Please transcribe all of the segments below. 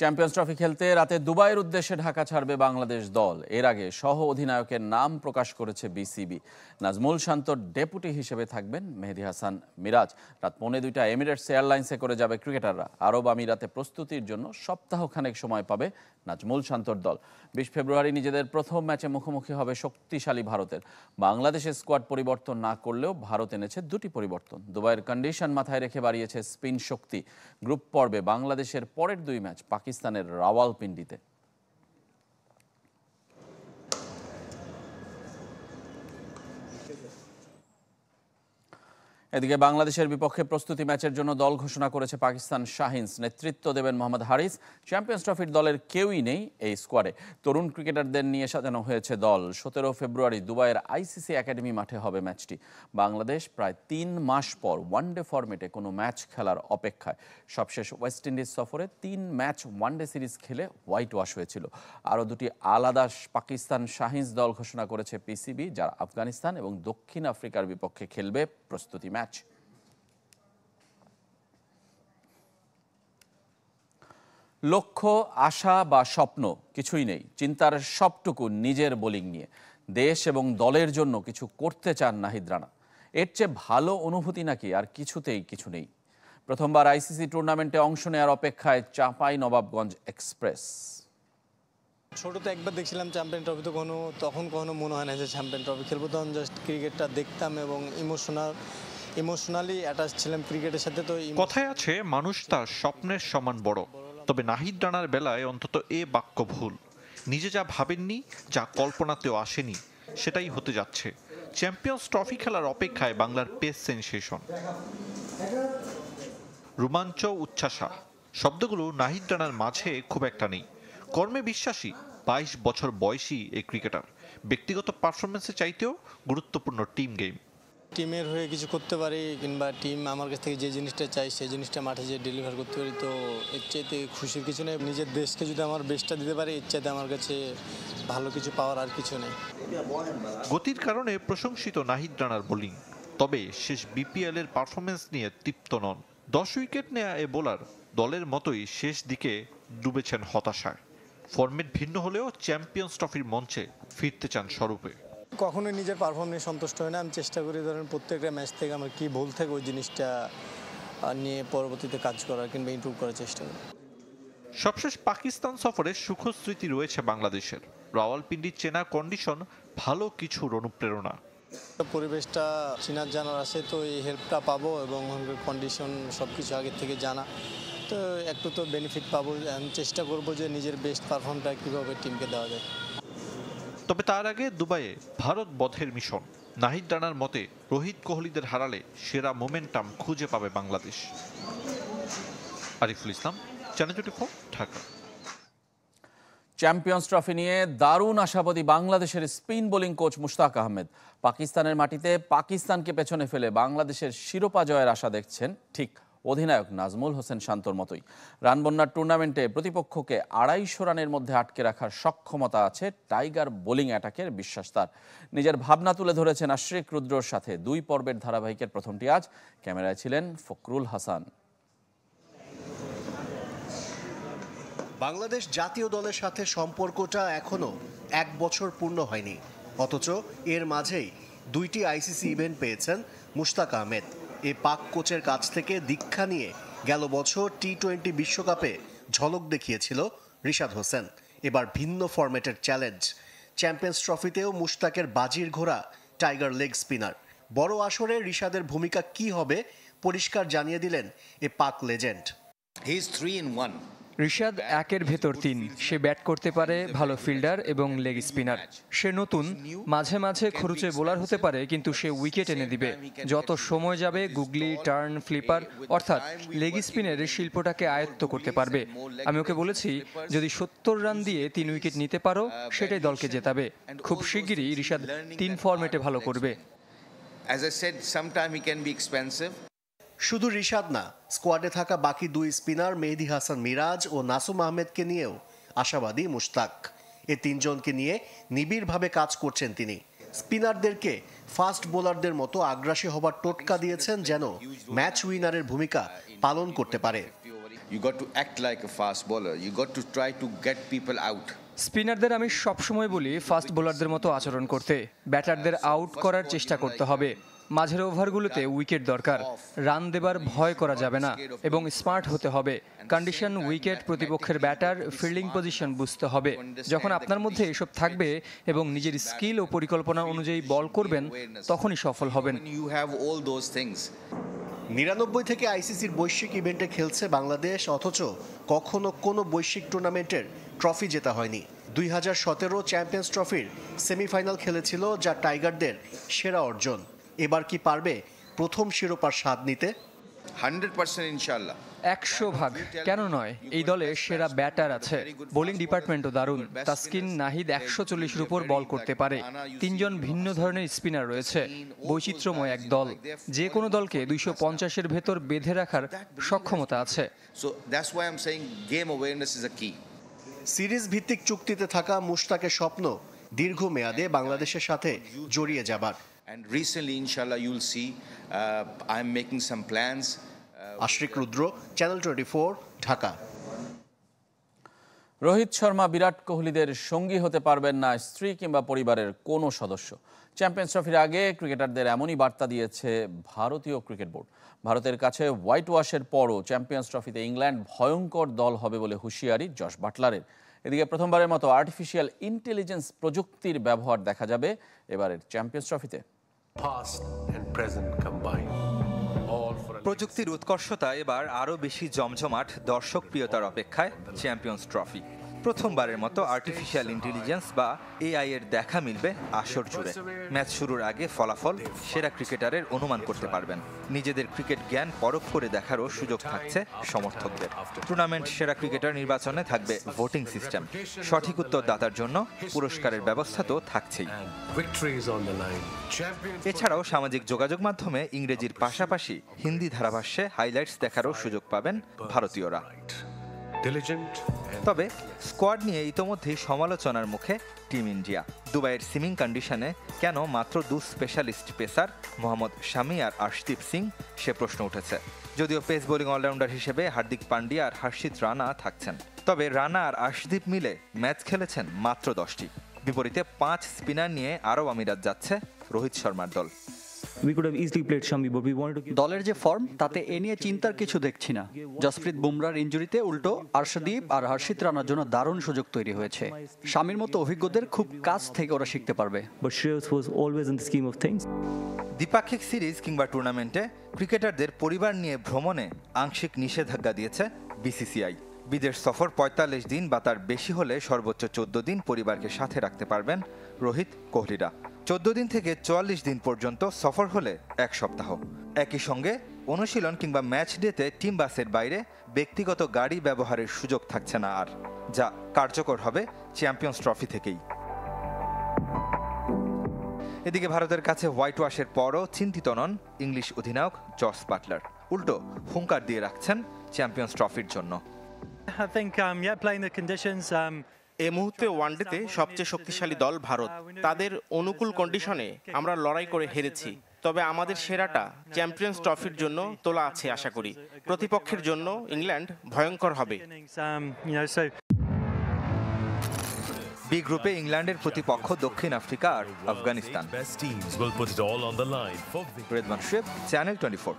Champions trophy খেলতে রাতে দুবাইয়ের উদ্দেশ্যে ঢাকা ছাড়বে বাংলাদেশ দল। এর আগে সহ অধিনায়কের নাম প্রকাশ করেছে বিসিবি। নাজমুল শান্তর ডেপুটি হিসেবে থাকবেন মেহেদী হাসান মিরাজ। রাত 1:45 এমিরেটস এয়ারলাইন্সে করে যাবে ক্রিকেটাররা। আরব আমিরাতে প্রস্তুতির জন্য সপ্তাহখানেক সময় পাবে নাজমুল শান্তর দল। 20 ফেব্রুয়ারি নিজেদের প্রথম ম্যাচে মুখোমুখি হবে শক্তিশালী ভারতের। বাংলাদেশের স্কোয়াড পরিবর্তন না করলেও ভারত এনেছে দুটি পরিবর্তন। দুবাইয়ের কন্ডিশন মাথায় রেখে বাড়িয়েছে স্পিন শক্তি। গ্রুপ পর্বে বাংলাদেশের পরের দুই ম্যাচ পাকিস্তানের রাওয়ালপিন্ডিতে। এদিকে বাংলাদেশের বিপক্ষে প্রস্তুতি ম্যাচের জন্য দল ঘোষণা করেছে পাকিস্তান শাহিনস। নেতৃত্ব দেবেন মোহাম্মদ হারিস। চ্যাম্পিয়ন্স ট্রফির দলের কেউই নেই এই স্কোয়াডে। তরুণ ক্রিকেটারদের নিয়ে সাজানো হয়েছে দল। 17 ফেব্রুয়ারি দুবাইয়ের আইসিসি একাডেমি মাঠে হবে ম্যাচটি। বাংলাদেশ প্রায় 3 মাস পর ওয়ানডে ফরম্যাটে কোনো ম্যাচ খেলার অপেক্ষায়। সবশেষ ওয়েস্ট ইন্ডিজ সফরে 3 ম্যাচ ওয়ানডে সিরিজ খেলে হোয়াইট ওয়াশ হয়েছিল। আরও দুটি আলাদা পাকিস্তান শাহিনস দল ঘোষণা করেছে পিসিবি, যারা আফগানিস্তান এবং দক্ষিণ আফ্রিকার বিপক্ষে খেলবে প্রস্তুতি ম্যাচ। লক্ষ্য, আশা বা স্বপ্ন কিছুই নেই। চিন্তার সবটুকু নিজের বোলিং নিয়ে। দেশ এবং দলের জন্য কিছু করতে চান নাহিদ রানা। এর চেয়ে ভালো অনুভূতি নাকি আর কিছুতেই কিছু নেই। প্রথমবার আইসিসি টুর্নামেন্টে অংশ নেওয়ার অপেক্ষায় চাঁপাই নবাবগঞ্জ এক্সপ্রেস। ছোটোতে একবার দেখছিলাম চ্যাম্পিয়ন ট্রফি, তো তখন কখনো মনে হয় না যে চ্যাম্পিয়ন ট্রফি খেলবো। তখন জাস্ট ক্রিকেটটা দেখতাম এবং ইমোশনালি অ্যাটাচ ছিলাম ক্রিকেটের সাথে। তো কথায় আছে মানুষ তার স্বপ্নের সমান বড়, তবে নাহিদ রানার বেলায় অন্তত এ বাক্য ভুল। নিজে যা ভাবেননি, যা কল্পনাতেও আসেনি, সেটাই হতে যাচ্ছে। চ্যাম্পিয়ন্স ট্রফি খেলার অপেক্ষায় বাংলার পেস সেনসেশন। রোমাঞ্চ, উচ্ছ্বাসা শব্দগুলো নাহিদ রানার মাঝে খুব একটা নেই। কর্মে বিশ্বাসী 22 বছর বয়সী এই ক্রিকেটার। ব্যক্তিগত পারফরমেন্সের চাইতেও গুরুত্বপূর্ণ টিম গেম। টিমের হয়ে কিছু করতে পারি, কিংবা টিম আমার কাছ থেকে যে জিনিসটা চাই সেই জিনিসটা মাঠে যে ডেলিভার করতে পারি, তো এর চাইতে খুশির কিছু নেই। নিজের দেশকে যদি আমার বেস্টটা দিতে পারি, এর চাইতে আমার কাছে ভালো কিছু পাওয়ার আর কিছু নেই। গতির কারণে প্রশংসিত নাহিদ রানার বোলিং, তবে শেষ বিপিএল এর পারফরমেন্স নিয়ে তৃপ্ত নন। 10 উইকেট নেয়া এ বোলার দলের মতোই শেষ দিকে ডুবেছেন হতাশায়। ফরম্যাট ভিন্ন হলেও চ্যাম্পিয়ন্স ট্রফির মঞ্চে ফিরতে চান স্বরূপে। কখনোই নিজের পারফরমেন্স সন্তুষ্ট হয় না। আমি চেষ্টা করি ধরেন প্রত্যেকটা ম্যাচ থেকে আমার কী ভুল থাকে ওই জিনিসটা নিয়ে পরবর্তীতে কাজ করার কিংবা ইমপ্রুভ করার চেষ্টা করি। সবশেষ পাকিস্তান সফরে সুখস্মৃতি রয়েছে বাংলাদেশের। রাওয়ালপিন্ডির চেনা কন্ডিশন ভালো কিছুর অনুপ্রেরণা। পরিবেশটা চিনার জানার আছে, তো এই হেল্পটা পাবো এবং কন্ডিশন সব কিছু আগের থেকে জানা, তো একটু তো বেনিফিট পাবো। আমি চেষ্টা করবো যে নিজের বেস্ট পারফর্মটা কীভাবে টিমকে দেওয়া যায়। তবে তার আগে দুবাইয়ে ভারত বধের মিশন। নাহিদ রানার মতে রোহিত কোহলিদের হারালে সেরা মোমেন্টাম খুঁজে পাবে Bangladesh. Ariful Islam, channel 24, Dhaka. Champions trophy নিয়ে দারুণ আশাবাদী বাংলাদেশের spin bowling coach Mushtaq Ahmed. পাকিস্তানের মাটিতে পাকিস্তানকে পেছনে ফেলে বাংলাদেশের শিরোপা জয়ের আশা দেখছেন ঠিক অধিনায়ক নাজমুল হোসেন শান্তর মতোই। রানবন্যার টুর্নামেন্টে প্রতিপক্ষকে 250 রানের মধ্যে আটকে রাখার সক্ষমতা আছে টাইগার বোলিং অ্যাটাকের, বিশ্বাস তার। নিজের ভাবনা তুলে ধরেছেন আশরিক রুদ্রর সাথে। 2 পর্বের ধারাবাহিকের প্রথমটি আজ। ক্যামেরায় ছিলেন ফখরুল হাসান। বাংলাদেশ জাতীয় দলের সাথে সম্পর্কটা এখনো 1 বছর পূর্ণ হয়নি, অথচ এর মাঝেই 2টি আইসিসি ইভেন্ট পেয়েছেন মুশতাক আহমেদ। এ পাক কোচের কাছ থেকে দীক্ষা নিয়ে গেল বছর টি-20 বিশ্বকাপে ঝলক দেখিয়েছিল রিশাদ হোসেন। এবার ভিন্ন ফরম্যাটের চ্যালেঞ্জ। চ্যাম্পিয়ন্স ট্রফিতেও মুশতাকের বাজির ঘোড়া টাইগার লেগ স্পিনার। বড় আসরে রিশাদের ভূমিকা কি হবে পরিষ্কার জানিয়ে দিলেন এ Pak legend. He is 3 in 1। Rishad 1-এর ভেতর 3। সে ব্যাট করতে পারে, ভালো ফিল্ডার এবং লেগ স্পিনার। সে নতুন, মাঝে মাঝে খরুচে বোলার হতে পারে, কিন্তু সে উইকেট এনে দিবে। যত সময় যাবে গুগলি, টার্ন, ফ্লিপার অর্থাৎ লেগ স্পিনের শিল্পটাকে আয়ত্ত করতে পারবে। আমি ওকে বলেছি, যদি 70 রান দিয়ে 3 উইকেট নিতে পারো সেটাই দলকে জেতাবে। খুব শিগগিরই রিশাদ 3 ফরম্যাটে ভালো করবে। As I said, sometime he can be expensive. শুধু রিশাদ না, স্কোয়াডে থাকা বাকি 2 স্পিনার মেহেদী হাসান মিরাজ ও নাসুম আহমেদকে নিয়েও আশাবাদী মুশতাক। এ 3 জনকে নিয়ে নিবিড়ভাবে কাজ করছেন তিনি। স্পিনারদেরকে ফাস্ট বোলারদের মতো আগ্রাসী হবার টোটকা দিয়েছেন যেন ম্যাচ উইনারের ভূমিকা পালন করতে পারে। You got to act like a fast bowler. You got to try to get people out. স্পিনারদের আমি সবসময় বলি ফাস্ট বোলারদের মতো আচরণ করতে, ব্যাটারদের আউট করার চেষ্টা করতে হবে। মাঝের ওভারগুলোতে উইকেট দরকার, রান দেবার ভয় করা যাবে না এবং স্মার্ট হতে হবে। কন্ডিশন, উইকেট, প্রতিপক্ষের ব্যাটার, ফিল্ডিং পজিশন বুঝতে হবে। যখন আপনার মধ্যে এসব থাকবে এবং নিজের স্কিল ও পরিকল্পনা অনুযায়ী বল করবেন, তখনই সফল হবেন। When you have all those things. 99 থেকে আইসিসির বৈশ্বিক ইভেন্টে খেলছে বাংলাদেশ, অথচ কখনো কোনো বৈশ্বিক টুর্নামেন্টের ট্রফি জেতা হয়নি। 2017 চ্যাম্পিয়ন্স ট্রফির সেমিফাইনাল খেলেছিল, যা টাইগারদের সেরা অর্জন। এবার কি পারবে প্রথম শিরোপার স্বাদ নিতে? 100% inshallah. 100 ভাগ কেন নয়, এই দলে সেরা ব্যাটার আছে, বোলিং ডিপার্টমেন্টও দারুণ। তাসকিন, নাহিদ 140-এর উপর বল করতে পারে, 3 জন ভিন্ন ধরনের স্পিনার রয়েছে, বৈচিত্র্যময় এক দল। যে কোনো দলকে 250-এর ভেতর বেঁধে রাখার সক্ষমতা আছে। So that's why I'm saying game awareness is a key. Series ভিত্তিক চুক্তিতে থাকা মুশতাকের স্বপ্ন দীর্ঘমেয়াদে বাংলাদেশের সাথে জড়িয়ে যাবার। And recently, inshallah, you'll see I'm making some plans. Ashrik Rudra, channel 24, Dhaka. Rohit Sharma Virat কোহলিদের সঙ্গী হতে পারবেন না স্ত্রী কিংবা পরিবারের কোনো সদস্য। চ্যাম্পিয়ন্স ট্রফির আগে ক্রিকেটারদের এমনই বার্তা দিয়েছে ভারতীয় ক্রিকেট বোর্ড। ভারতের কাছে হোয়াইট ওয়াশের পরও চ্যাম্পিয়ন্স ট্রফিতে ইংল্যান্ড ভয়ঙ্কর দল হবে বলে হুঁশিয়ারি জশ বাটলারের। এদিকে প্রথমবারের মতো আর্টিফিশিয়াল ইন্টেলিজেন্স প্রযুক্তির ব্যবহার দেখা যাবে এবারের চ্যাম্পিয়ন্স ট্রফিতে। প্রযুক্তির উৎকর্ষতা এবার আরও বেশি জমজমাট, দর্শক প্রিয়তার অপেক্ষায় চ্যাম্পিয়ন্স ট্রফি। প্রথমবারের মতো আর্টিফিশিয়াল ইন্টেলিজেন্স বা এআই এর দেখা মিলবে আসর জুড়ে। ম্যাচ শুরুর আগে ফলাফল সেরা ক্রিকেটারের অনুমান করতে পারবেন। নিজেদের ক্রিকেট জ্ঞান পরখ করে দেখারও সুযোগ থাকছে সমর্থকদের। টুর্নামেন্ট সেরা ক্রিকেটার নির্বাচনে থাকবে ভোটিং সিস্টেম। সঠিক উত্তরদাতার জন্য পুরস্কারের ব্যবস্থা তো থাকছেই। এছাড়াও সামাজিক যোগাযোগ মাধ্যমে ইংরেজির পাশাপাশি হিন্দি ধারাভাষ্যে হাইলাইটস দেখারও সুযোগ পাবেন ভারতীয়রা। তবে স্কোয়াড নিয়ে ইতোমধ্যেই সমালোচনার মুখে টিম ইন্ডিয়া। দুবাইয়ের সিমিং কন্ডিশনে কেন মাত্র 2 স্পেশালিস্ট পেসার মোহাম্মদ শামি আর আর্শদীপ সিং, সে প্রশ্ন উঠেছে। যদিও পেস বোলিং অলরাউন্ডার হিসেবে হার্দিক পান্ডিয়া আর হর্ষিত রানা থাকছেন, তবে রানা আর আর্শদীপ মিলে ম্যাচ খেলেছেন মাত্র 10টি। বিপরীতে 5 স্পিনার নিয়ে আরব আমিরাত যাচ্ছে রোহিত শর্মার দল। দলের যে ফর্ম, তাতে এ নিয়ে চিন্তার কিছু দেখছি না। জসপ্রীত বুমরার ইনজুরিতে উল্টো আর্শদীপ আর হর্ষিত রানার জন্য দারুণ সুযোগ তৈরি হয়েছে। শামির মতো অভিজ্ঞদের খুব কাছ থেকে ওরা শিখতে পারবে। দ্বিপাক্ষিক সিরিজ কিংবা টুর্নামেন্টে ক্রিকেটারদের পরিবার নিয়ে ভ্রমণে আংশিক নিষেধাজ্ঞা দিয়েছে বিসিসিআই। বিদেশ সফর 45 দিন বা তার বেশি হলে সর্বোচ্চ 14 দিন পরিবারকে সাথে রাখতে পারবেন রোহিত, কোহলিরা। 14 দিন থেকে 44 দিন পর্যন্ত সফর হলে 1 সপ্তাহ। একই সঙ্গে অনুশীলন কিংবা ম্যাচ ডেতে টিম বাসের বাইরে ব্যক্তিগত গাড়ি ব্যবহারের সুযোগ থাকছে না আর, যা কার্যকর হবে চ্যাম্পিয়ন্স ট্রফি থেকেই। এদিকে ভারতের কাছে হোয়াইট ওয়াশের পরও চিন্তিত নন ইংলিশ অধিনায়ক জস বাটলার। উল্টো হুঙ্কার দিয়ে রাখছেন চ্যাম্পিয়ন্স ট্রফির জন্য। এই মুহূর্তে ওয়ানডেতে সবচেয়ে শক্তিশালী দল ভারত। তাদের অনুকূল কন্ডিশনে আমরা লড়াই করে হেরেছি, তবে আমাদের সেরাটা চ্যাম্পিয়ন্স ট্রফির জন্য তোলা আছে আশা করি। প্রতিপক্ষের জন্য ইংল্যান্ড ভয়ঙ্কর হবে। বি গ্রুপে ইংল্যান্ডের প্রতিপক্ষ দক্ষিণ আফ্রিকা আর আফগানিস্তান। রেদমান শেফ, চ্যানেল 24।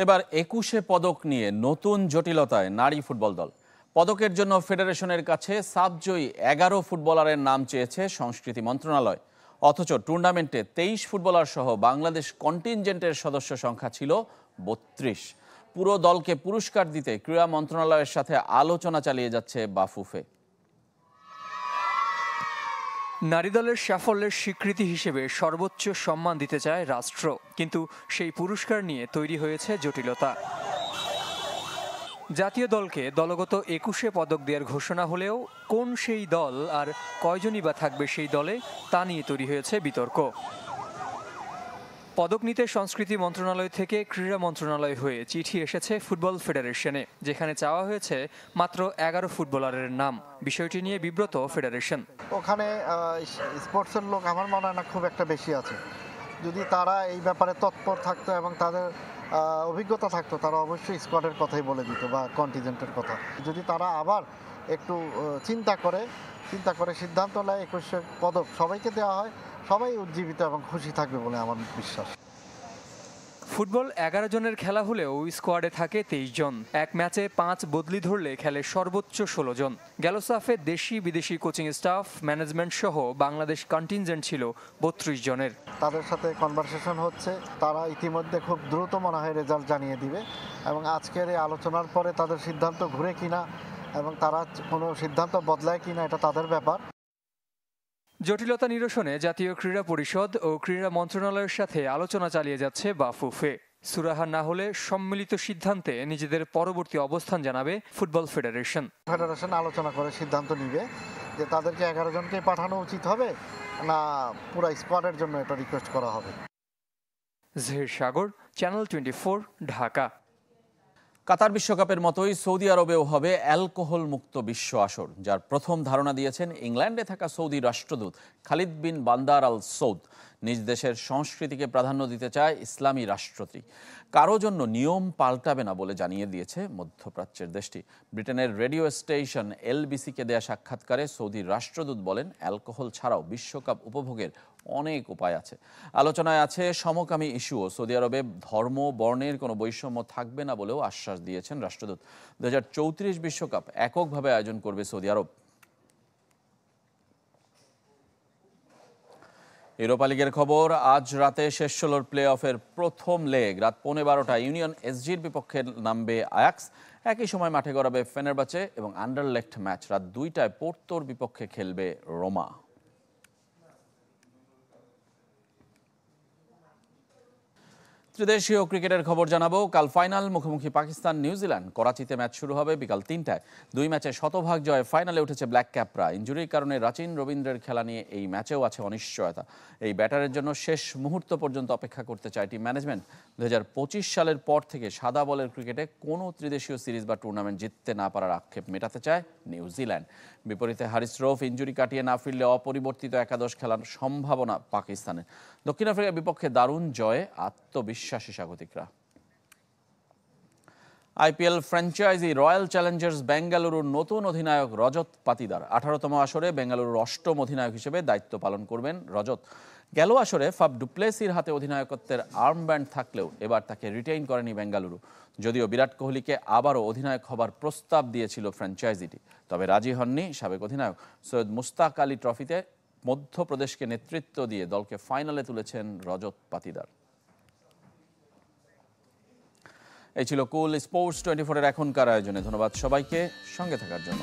এবার 21 পদক নিয়ে নতুন জটিলতায় নারী ফুটবল দল। পদকের জন্য ফেডারেশনের কাছে সাবজয়ী 11 ফুটবলারের নাম চেয়েছে সংস্কৃতি মন্ত্রণালয়। অথচ টুর্নামেন্টে 23 ফুটবলার সহ বাংলাদেশ কন্টিনজেন্টের সদস্য সংখ্যা ছিল 32। পুরো দলকে পুরস্কার দিতে ক্রীড়া মন্ত্রণালয়ের সাথে আলোচনা চালিয়ে যাচ্ছে বাফুফে। নারী দলের সাফল্যের স্বীকৃতি হিসেবে সর্বোচ্চ সম্মান দিতে চায় রাষ্ট্র, কিন্তু সেই পুরস্কার নিয়ে তৈরি হয়েছে জটিলতা। জাতীয় দলকে দলগত 21 পদক দেওয়ার ঘোষণা হলেও কোন সেই দল আর কয়জনই বা থাকবে সেই দলে, তা নিয়ে তৈরি হয়েছে বিতর্ক। পদক নিতে সংস্কৃতি মন্ত্রণালয় থেকে ক্রীড়া মন্ত্রণালয় হয়ে চিঠি এসেছে ফুটবল ফেডারেশনে, যেখানে চাওয়া হয়েছে মাত্র 11 ফুটবলারের নাম। বিষয়টি নিয়ে বিব্রত ফেডারেশন। ওখানে স্পোর্টসের লোক আমার মনে হয় না খুব একটা বেশি আছে। যদি তারা এই ব্যাপারে তৎপর থাকতো এবং তাদের অভিজ্ঞতা থাকতো তারা অবশ্যই স্কোয়াডের কথাই বলে দিত বা কন্টিজেন্টের কথা। যদি তারা আবার একটু চিন্তা করে সিদ্ধান্ত নেয় 21 পদক সবাইকে দেওয়া হয়, সবাই উজ্জীবিত এবং খুশি থাকবে বলে আমার বিশ্বাস। ফুটবল 11 জনের খেলা হলেও স্কোয়াডে থাকে 23 জন। এক ম্যাচে 5 বদলি ধরলে খেলে সর্বোচ্চ 16 জন। গেল সাফে দেশি বিদেশি কোচিং স্টাফ, ম্যানেজমেন্ট সহ বাংলাদেশ কন্টিনজেন্ট ছিল 32 জনের। তাদের সাথে কনভারসেশন হচ্ছে, তারা ইতিমধ্যে খুব দ্রুত মনে হয় রেজাল্ট জানিয়ে দিবে এবং আজকের এই আলোচনার পরে তাদের সিদ্ধান্ত ঘুরে কিনা এবং তারা কোনো সিদ্ধান্ত বদলায় কিনা এটা তাদের ব্যাপার। জটিলতা নিরসনে জাতীয় ক্রীড়া পরিষদ ও ক্রীড়া মন্ত্রণালয়ের সাথে আলোচনা চালিয়ে যাচ্ছে বাফুফে। সুরাহা না হলে সম্মিলিত সিদ্ধান্তে নিজেদের পরবর্তী অবস্থান জানাবে ফুটবল ফেডারেশন। ফেডারেশন আলোচনা করে সিদ্ধান্ত নিবে যে তাদেরকে 11 জনকে পাঠানো উচিত হবে না পুরো স্কোয়াডের জন্য এটা রিকোয়েস্ট করা হবে। জহির সাগর, চ্যানেল 24, ঢাকা। কাতার বিশ্বকাপের মতোই সৌদি আরবেও হবে অ্যালকোহল মুক্ত বিশ্ব আসর, যার প্রথম ধারণা দিয়েছেন ইংল্যান্ডে থাকা সৌদি রাষ্ট্রদূত খালিদ বিন বান্দার আল সৌদ। নিজ দেশের সংস্কৃতিকে প্রাধান্য দিতে চায় ইসলামী রাষ্ট্রটি। কারো জন্য নিয়ম পাল্টাবে না বলে জানিয়ে দিয়েছে মধ্যপ্রাচ্যের দেশটি। ব্রিটেনের রেডিও স্টেশন এলবিসিকে দেয়া সাক্ষাৎকারে সৌদি রাষ্ট্রদূত বলেন, অ্যালকোহল ছাড়াও বিশ্বকাপ উপভোগের অনেক উপায় আছে। আলোচনায় আছে সমকামী ইস্যুও। সৌদি আরবে ধর্ম বর্ণের কোনো বৈষম্য থাকবে না বলেও আশ্বাস দিয়েছেন রাষ্ট্রদূত। 2034 বিশ্বকাপ এককভাবে আয়োজন করবে সৌদি আরব। ইউরোপা লিগের খবর, আজ রাতে শেষ ষোলোর প্লে অফের প্রথম লেগ রাত 11:15 ইউনিয়ন এসজির বিপক্ষে নামবে আয়াক্স। একই সময় মাঠে গড়াবে ফেনেরবাচে এবং আন্ডারলেক্ট ম্যাচ রাত 2টায় পোর্তোর বিপক্ষে খেলবে রোমা। ত্রিদেশীয় ক্রিকেটের খবর জানাবো। কাল ফাইনাল মুখোমুখি পাকিস্তান নিউজিল্যান্ড। করাচিতে ম্যাচ শুরু হবে বিকাল 3টায়। 2 ম্যাচে শতভাগ জয়ে ফাইনালে উঠেছে ব্ল্যাক ক্যাপরা। ইনজুরির কারণে রাচিন রবীন্দ্রের খেলা নিয়ে এই ম্যাচেও আছে অনিশ্চয়তা। এই ব্যাটারের জন্য শেষ মুহূর্ত পর্যন্ত অপেক্ষা করতে চায় টিম ম্যানেজমেন্ট। 2025 সালের পর থেকে সাদা বলের ক্রিকেটে কোনো ত্রিদেশীয় সিরিজ বা টুর্নামেন্ট জিততে না পারার আক্ষেপ মেটাতে চায় নিউজিল্যান্ড। বিপরীতে হারিস রৌফ ইনজুরি কাটিয়ে না ফিরলে অপরিবর্তিত একাদশ খেলার সম্ভাবনা পাকিস্তানের। দক্ষিণ আফ্রিকার বিপক্ষে দারুণ জয়ে আত্মবিশ্বাসী স্বাগতিকরা। আইপিএল ফ্র্যাঞ্চাইজি রয়্যাল চ্যালেঞ্জার্স বেঙ্গালুরুর নতুন অধিনায়ক রজত পাতিদার। 18তম আসরে বেঙ্গালুরুর অষ্টম অধিনায়ক হিসেবে দায়িত্ব পালন করবেন রজত। গেল আসরে ফাফ ডুপ্লেসির হাতে অধিনায়কত্বের আর্মব্যান্ড থাকলেও এবার তাকে রিটেইন করেনি বেঙ্গালুরু। যদিও বিরাট কোহলিকে আবারও অধিনায়ক হবার প্রস্তাব দিয়েছিল ফ্র্যাঞ্চাইজিটি, তবে রাজি হননি সাবেক অধিনায়ক। সৈয়দ মুস্তাক আলী ট্রফিতে মধ্যপ্রদেশকে নেতৃত্ব দিয়ে দলকে ফাইনালে তুলেছেন রজত পাতিদার। এই ছিল কুল স্পোর্টস 24-এর এখনকার আয়োজনে। ধন্যবাদ সবাইকে সঙ্গে থাকার জন্য।